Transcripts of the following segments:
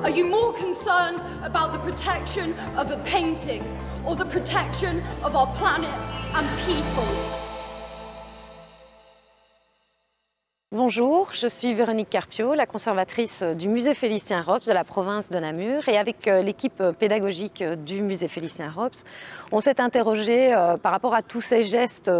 Are you more concerned about the protection of a painting or the protection of our planet and people? Bonjour, je suis Véronique Carpio, la conservatrice du musée Félicien Rops de la province de Namur. Et avec l'équipe pédagogique du musée Félicien Rops, on s'est interrogé par rapport à tous ces gestes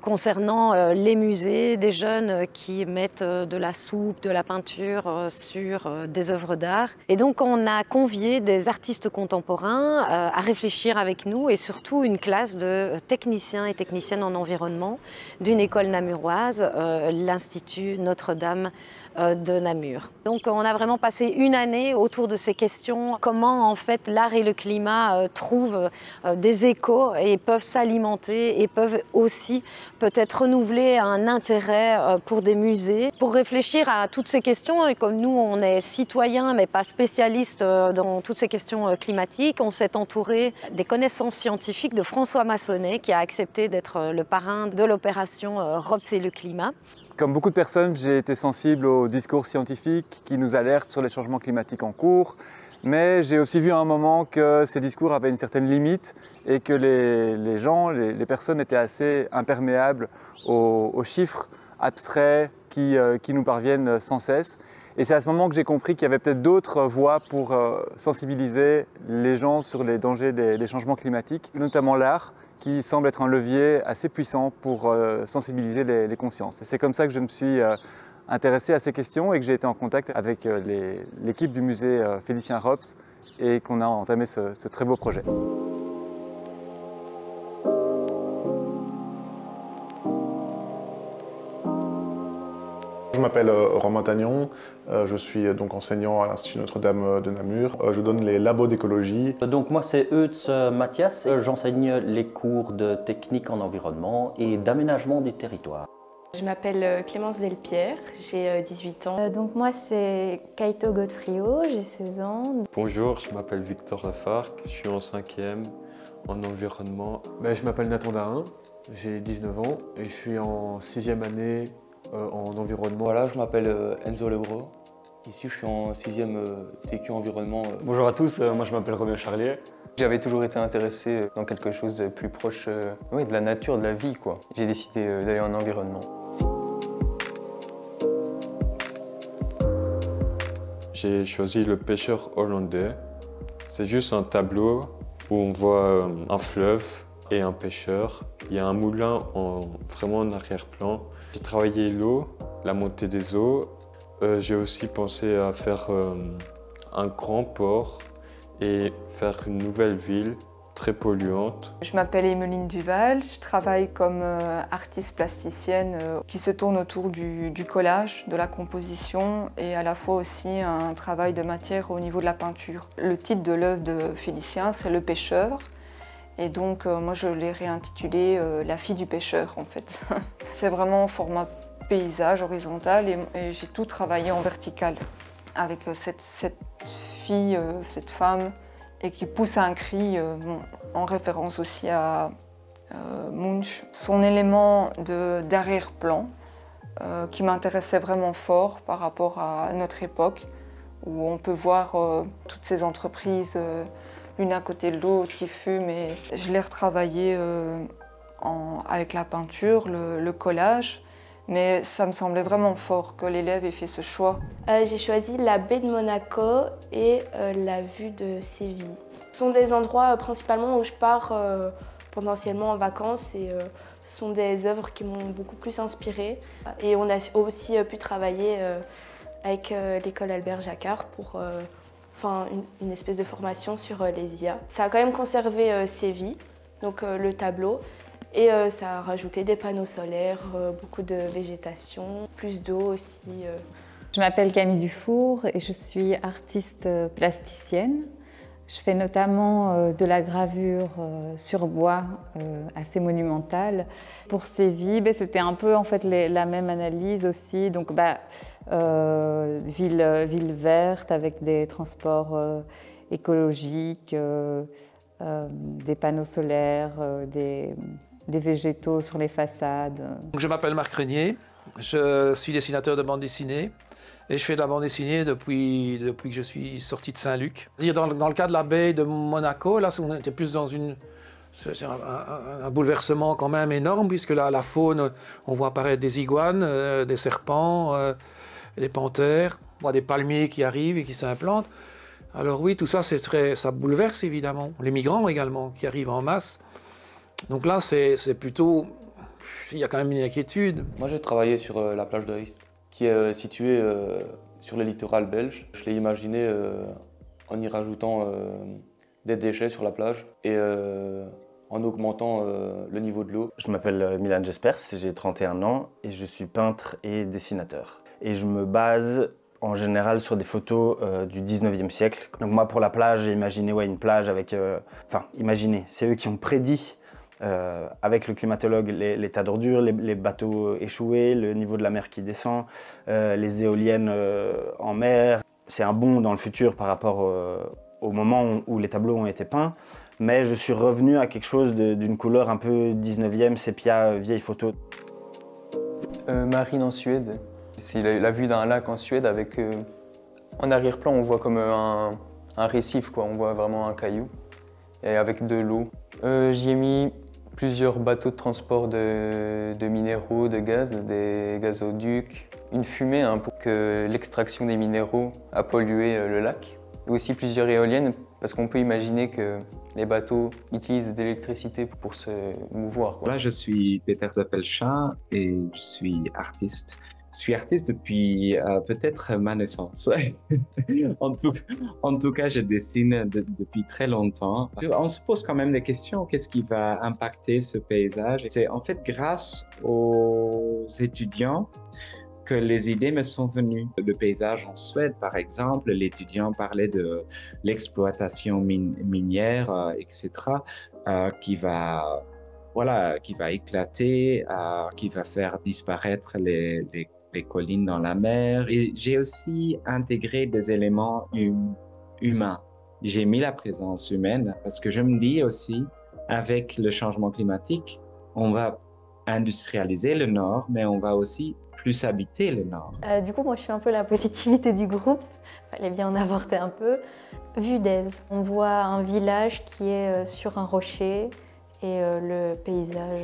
concernant les musées, des jeunes qui mettent de la soupe, de la peinture sur des œuvres d'art. Et donc on a convié des artistes contemporains à réfléchir avec nous et surtout une classe de techniciens et techniciennes en environnement d'une école namuroise, l'Institut Notre-Dame de Namur. Donc on a vraiment passé une année autour de ces questions, comment en fait l'art et le climat trouvent des échos et peuvent s'alimenter et peuvent aussi peut-être renouveler un intérêt pour des musées. Pour réfléchir à toutes ces questions, et comme nous on est citoyens mais pas spécialistes dans toutes ces questions climatiques, on s'est entouré des connaissances scientifiques de François Massonnet qui a accepté d'être le parrain de l'opération Rops et le climat. Comme beaucoup de personnes, j'ai été sensible aux discours scientifiques qui nous alertent sur les changements climatiques en cours, mais j'ai aussi vu à un moment que ces discours avaient une certaine limite et que les personnes étaient assez imperméables aux chiffres abstraits qui nous parviennent sans cesse. Et c'est à ce moment que j'ai compris qu'il y avait peut-être d'autres voies pour sensibiliser les gens sur les dangers des changements climatiques, notamment l'art, qui semble être un levier assez puissant pour sensibiliser les consciences. Et c'est comme ça que je me suis intéressé à ces questions et que j'ai été en contact avec l'équipe du musée Félicien Rops et qu'on a entamé ce très beau projet. Je m'appelle Romain Tagnon, je suis donc enseignant à l'Institut Notre-Dame de Namur. Je donne les labos d'écologie. Donc moi c'est Eutz Mathias, j'enseigne les cours de technique en environnement et d'aménagement du territoire. Je m'appelle Clémence Delpierre, j'ai 18 ans. Donc moi c'est Kaito Godfrio, j'ai 16 ans. Bonjour, je m'appelle Victor Lafargue, je suis en 5e en environnement. Je m'appelle Nathan Darin, j'ai 19 ans et je suis en 6e année en environnement. Voilà, je m'appelle Enzo Legros. Ici, je suis en 6e TQ environnement. Bonjour à tous, moi je m'appelle Romain Charlier. J'avais toujours été intéressé dans quelque chose de plus proche de la nature, de la vie, quoi. J'ai décidé d'aller en environnement. J'ai choisi le pêcheur hollandais. C'est juste un tableau où on voit un fleuve et un pêcheur. Il y a un moulin vraiment en arrière-plan. J'ai travaillé l'eau, la montée des eaux. J'ai aussi pensé à faire un grand port et faire une nouvelle ville très polluante. Je m'appelle Emeline Duval, je travaille comme artiste plasticienne qui se tourne autour du collage, de la composition et à la fois aussi un travail de matière au niveau de la peinture. Le titre de l'œuvre de Félicien, c'est Le pêcheur. Et donc moi je l'ai réintitulé La fille du pêcheur en fait. C'est vraiment en format paysage horizontal et j'ai tout travaillé en vertical avec cette fille, cette femme et qui pousse un cri en référence aussi à Munch. Son élément d'arrière-plan qui m'intéressait vraiment fort par rapport à notre époque où on peut voir toutes ces entreprises l'une à côté de l'autre qui fument et je l'ai retravaillé avec la peinture, le collage, mais ça me semblait vraiment fort que l'élève ait fait ce choix. J'ai choisi la baie de Monaco et la vue de Séville. Ce sont des endroits principalement où je pars potentiellement en vacances et ce sont des œuvres qui m'ont beaucoup plus inspirée. Et on a aussi pu travailler avec l'école Albert Jacquard pour une espèce de formation sur les IA. Ça a quand même conservé Séville, donc le tableau, et ça a rajouté des panneaux solaires, beaucoup de végétation, plus d'eau aussi. Je m'appelle Camille Dufour et je suis artiste plasticienne. Je fais notamment de la gravure sur bois assez monumentale. Pour Séville, c'était un peu en fait la même analyse aussi. Donc, ville verte avec des transports écologiques, des panneaux solaires, des végétaux sur les façades. Je m'appelle Marc Renier, je suis dessinateur de bande dessinée Et je fais de la bande dessinée depuis que je suis sorti de Saint-Luc. Dans le cas de l'abeille de Monaco, là, on était plus dans c'est un bouleversement quand même énorme, puisque la faune, on voit apparaître des iguanes, des serpents, des panthères, on voit des palmiers qui arrivent et qui s'implantent. Alors oui, tout ça, ça bouleverse évidemment. Les migrants également, qui arrivent en masse. Donc là, c'est plutôt... Il y a quand même une inquiétude. Moi, j'ai travaillé sur la plage de Heist, qui est située sur le littoral belge. Je l'ai imaginé en y rajoutant des déchets sur la plage et en augmentant le niveau de l'eau. Je m'appelle Milan Jespers, j'ai 31 ans et je suis peintre et dessinateur. Et je me base en général sur des photos du 19e siècle. Donc moi, pour la plage, j'ai imaginé une plage avec... Enfin, imaginé, c'est eux qui ont prédit avec le climatologue l'état d'ordure, les bateaux échoués, le niveau de la mer qui descend, les éoliennes en mer. C'est un bond dans le futur par rapport au moment où les tableaux ont été peints, mais je suis revenu à quelque chose d'une couleur un peu 19e, sépia, vieille photo. Marine en Suède. C'est la vue d'un lac en Suède avec... en arrière-plan, on voit comme un récif, quoi. On voit vraiment un caillou et avec de l'eau. J'y ai mis plusieurs bateaux de transport de minéraux, de gaz, des gazoducs, une fumée pour que l'extraction des minéraux a pollué le lac. Et aussi plusieurs éoliennes, parce qu'on peut imaginer que les bateaux utilisent de l'électricité pour se mouvoir. Là, je suis Peter de Pelchat et je suis artiste. Je suis artiste depuis peut-être ma naissance. en tout cas, je dessine depuis très longtemps. On se pose quand même des questions. Qu'est-ce qui va impacter ce paysage? C'est en fait grâce aux étudiants que les idées me sont venues. Le paysage en Suède, par exemple, l'étudiant parlait de l'exploitation minière, etc., qui va éclater, qui va faire disparaître les collines dans la mer. Et j'ai aussi intégré des éléments humains. J'ai mis la présence humaine parce que je me dis aussi, avec le changement climatique, on va industrialiser le Nord, mais on va aussi plus habiter le Nord. Du coup, moi, je suis un peu la positivité du groupe. Fallait bien en avorter un peu. Vue d'Aise, on voit un village qui est sur un rocher et le paysage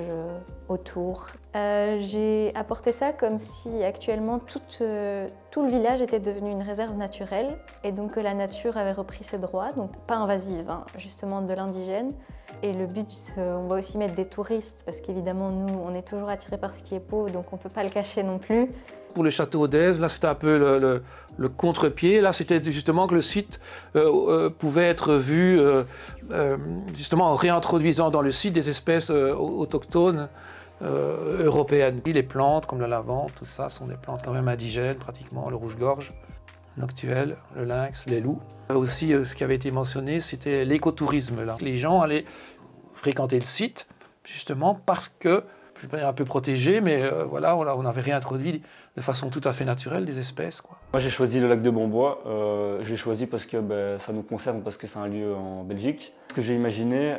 autour. J'ai apporté ça comme si actuellement tout le village était devenu une réserve naturelle et donc que la nature avait repris ses droits, donc pas invasive, hein, justement de l'indigène. Et le but, on va aussi mettre des touristes parce qu'évidemment nous, on est toujours attirés par ce qui est beau, donc on peut pas le cacher non plus. Pour le château d'Aise, là c'était un peu le contre-pied. Là c'était justement que le site pouvait être vu justement en réintroduisant dans le site des espèces autochtones européennes. Les plantes comme la lavande, tout ça sont des plantes quand même indigènes pratiquement, le rouge-gorge, le noctuel, le lynx, les loups. Aussi ce qui avait été mentionné, c'était l'écotourisme. Les gens allaient fréquenter le site justement parce que un peu protégé, mais voilà, on avait réintroduit de façon tout à fait naturelle des espèces, quoi. Moi j'ai choisi le lac de Bombois. Je l'ai choisi parce que ça nous concerne, parce que c'est un lieu en Belgique. Ce que j'ai imaginé,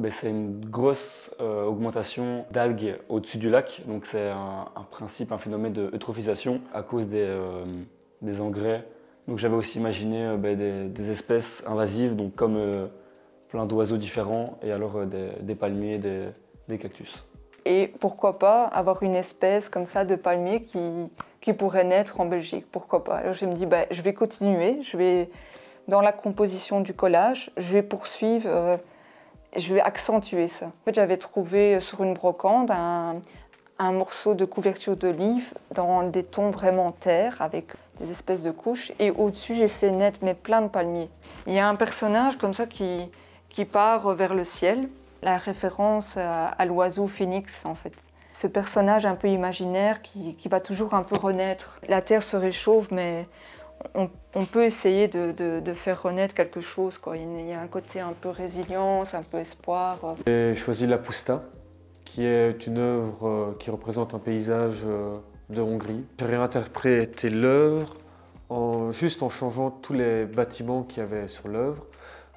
c'est une grosse augmentation d'algues au-dessus du lac. Donc c'est un principe, un phénomène d'eutrophisation à cause des engrais. Donc j'avais aussi imaginé des espèces invasives, donc comme plein d'oiseaux différents, et alors des palmiers, des cactus. Et pourquoi pas avoir une espèce comme ça de palmier qui pourrait naître en Belgique, pourquoi pas. Alors je me dis, je vais continuer, je vais dans la composition du collage, je vais poursuivre, je vais accentuer ça. En fait, j'avais trouvé sur une brocante un morceau de couverture d'olive dans des tons vraiment terre, avec des espèces de couches, et au-dessus j'ai fait naître plein de palmiers. Il y a un personnage comme ça qui part vers le ciel. La référence à l'oiseau phénix, en fait. Ce personnage un peu imaginaire qui va toujours un peu renaître. La Terre se réchauffe, mais on peut essayer de faire renaître quelque chose, quoi. Il y a un côté un peu résilience, un peu espoir. J'ai choisi La Pusta, qui est une œuvre qui représente un paysage de Hongrie. J'ai réinterprété l'œuvre juste en changeant tous les bâtiments qu'il y avait sur l'œuvre.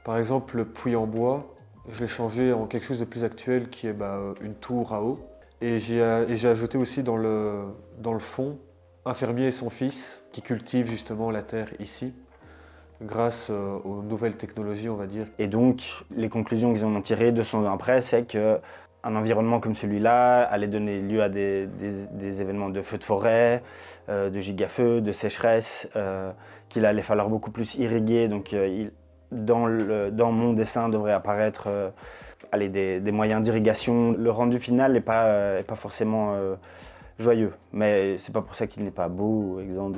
Par exemple, le puits en bois, je l'ai changé en quelque chose de plus actuel qui est une tour à eau. Et j'ai ajouté aussi dans le fond un fermier et son fils qui cultivent justement la terre ici, grâce aux nouvelles technologies, on va dire. Et donc, les conclusions qu'ils en ont tirées 200 ans après, c'est qu'un environnement comme celui-là allait donner lieu à des événements de feux de forêt, de gigafeux, de sécheresse, qu'il allait falloir beaucoup plus irriguer. Donc, dans mon dessin devrait apparaître des moyens d'irrigation. Le rendu final n'est pas forcément joyeux, mais c'est pas pour ça qu'il n'est pas beau ou exempt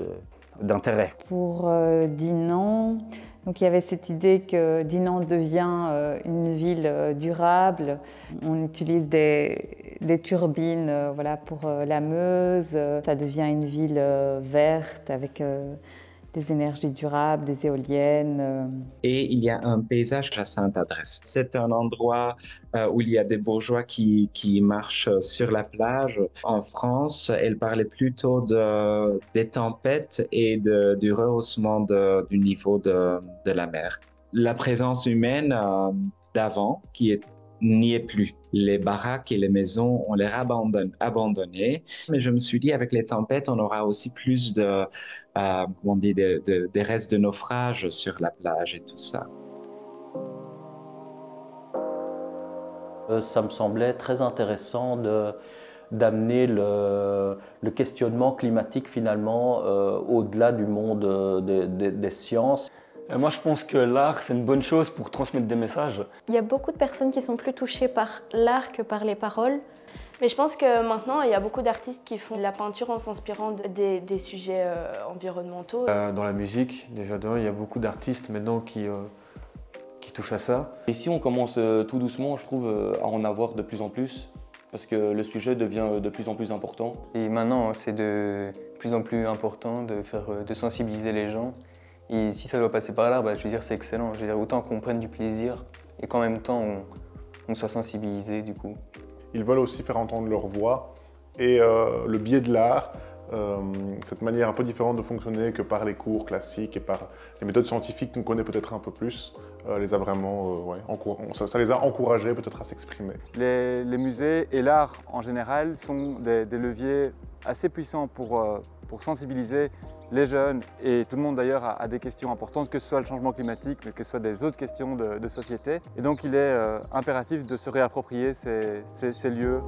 d'intérêt. Pour Dinan, donc il y avait cette idée que Dinan devient une ville durable. On utilise des turbines voilà, pour la Meuse. Ça devient une ville verte avec des énergies durables, des éoliennes. Et il y a un paysage à Sainte-Adresse. C'est un endroit où il y a des bourgeois qui marchent sur la plage. En France, elle parlait plutôt des tempêtes et du rehaussement du niveau de la mer. La présence humaine d'avant qui n'y est plus. Les baraques et les maisons, on les a abandonnées. Mais je me suis dit, avec les tempêtes, on aura aussi plus des restes de naufrage sur la plage et tout ça. Ça me semblait très intéressant d'amener le questionnement climatique finalement au-delà du monde des sciences. Moi, je pense que l'art, c'est une bonne chose pour transmettre des messages. Il y a beaucoup de personnes qui sont plus touchées par l'art que par les paroles. Mais je pense que maintenant, il y a beaucoup d'artistes qui font de la peinture en s'inspirant des sujets environnementaux. Dans la musique, déjà il y a beaucoup d'artistes maintenant qui touchent à ça. Ici, on commence tout doucement, je trouve, à en avoir de plus en plus, parce que le sujet devient de plus en plus important. Et maintenant, c'est de plus en plus important de sensibiliser les gens. Et si ça doit passer par là, je veux dire, c'est excellent. Je veux dire, autant qu'on prenne du plaisir et qu'en même temps, on soit sensibilisé du coup. Ils veulent aussi faire entendre leur voix et le biais de l'art, cette manière un peu différente de fonctionner que par les cours classiques et par les méthodes scientifiques qu'on connaît peut-être un peu plus, les a vraiment, ça les a encouragés peut-être à s'exprimer. Les musées et l'art en général sont des leviers assez puissants pour sensibiliser les jeunes et tout le monde d'ailleurs a des questions importantes, que ce soit le changement climatique, mais que ce soit des autres questions de société. Et donc il est impératif de se réapproprier ces lieux.